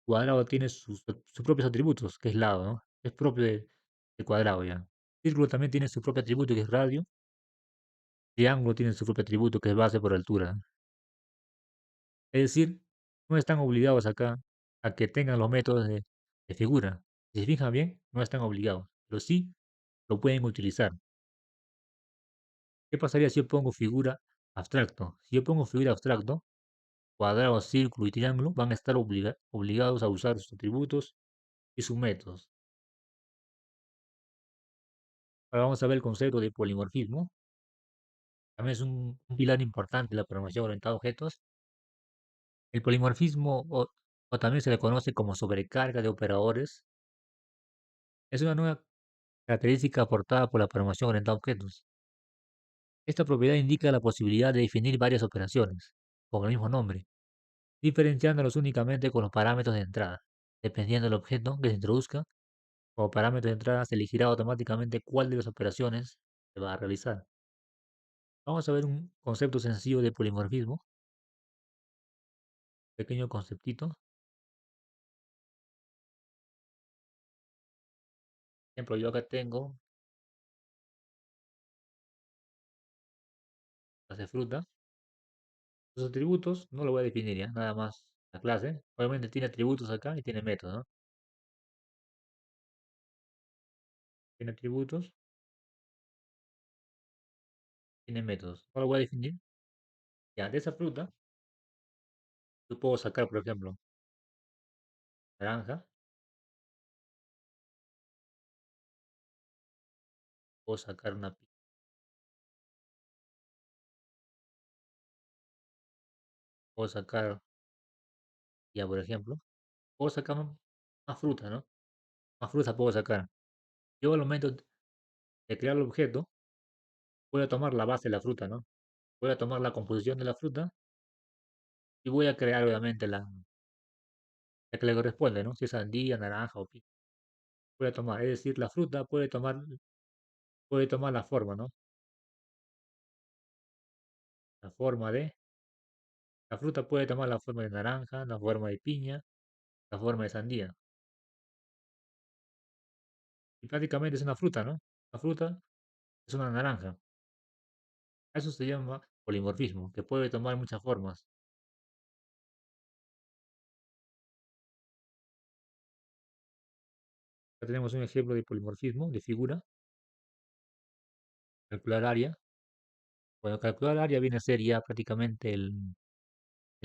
cuadrado tiene sus propios atributos, que es lado, ¿no? Es propio de cuadrado ya. Círculo también tiene su propio atributo, que es radio. Triángulo tiene su propio atributo, que es base por altura. Es decir, no están obligados acá a que tengan los métodos de figura. Si se fijan bien, no están obligados, pero sí lo pueden utilizar. ¿Qué pasaría si yo pongo figura abstracto? Si yo pongo figura abstracto, cuadrado, círculo y triángulo van a estar obligados a usar sus atributos y sus métodos. Ahora vamos a ver el concepto de polimorfismo. También es un pilar importante de la programación orientada a objetos. El polimorfismo, o también se le conoce como sobrecarga de operadores, es una nueva característica aportada por la programación orientada a objetos. Esta propiedad indica la posibilidad de definir varias operaciones, con el mismo nombre, diferenciándolos únicamente con los parámetros de entrada. Dependiendo del objeto que se introduzca, como parámetro de entrada se elegirá automáticamente cuál de las operaciones se va a realizar. Vamos a ver un concepto sencillo de polimorfismo, pequeño conceptito. Por ejemplo, yo acá tengo clase fruta. Los atributos no lo voy a definir ya, nada más la clase. Obviamente tiene atributos acá y tiene métodos, ¿no? Tiene atributos, tiene métodos. No lo voy a definir. Ya, de esa fruta, yo puedo sacar, por ejemplo, naranja, puedo sacar una puedo sacar, ya por ejemplo, puedo sacar más fruta, ¿no? Más fruta puedo sacar. Yo al momento de crear el objeto, voy a tomar la base de la fruta, ¿no? Voy a tomar la composición de la fruta y voy a crear obviamente la que le corresponde, ¿no? Si es sandía, naranja o piña. Voy a tomar, es decir, la fruta puede tomar la forma, ¿no? La forma de, la fruta puede tomar la forma de naranja, la forma de piña, la forma de sandía. Y prácticamente es una fruta, ¿no? La fruta es una naranja. Eso se llama polimorfismo, que puede tomar muchas formas. Acá tenemos un ejemplo de polimorfismo, de figura, calcular área. Bueno, calcular área viene a ser ya prácticamente el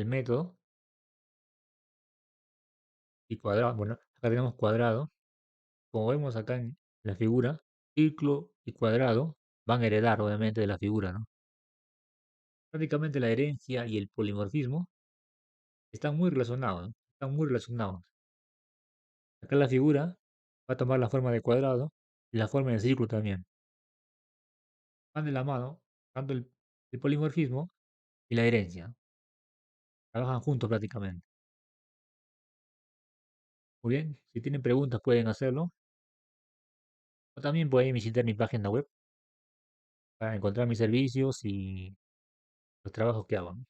método. Y cuadrado, bueno, acá tenemos cuadrado. Como vemos acá en la figura, círculo y cuadrado van a heredar obviamente de la figura, ¿no? Prácticamente la herencia y el polimorfismo están muy relacionados, ¿no? Están muy relacionados. Acá la figura va a tomar la forma de cuadrado y la forma de círculo también. Van de la mano, tanto el polimorfismo y la herencia. Trabajan juntos prácticamente. Muy bien, si tienen preguntas pueden hacerlo. O también pueden visitar mi página web para encontrar mis servicios y los trabajos que hago, ¿no?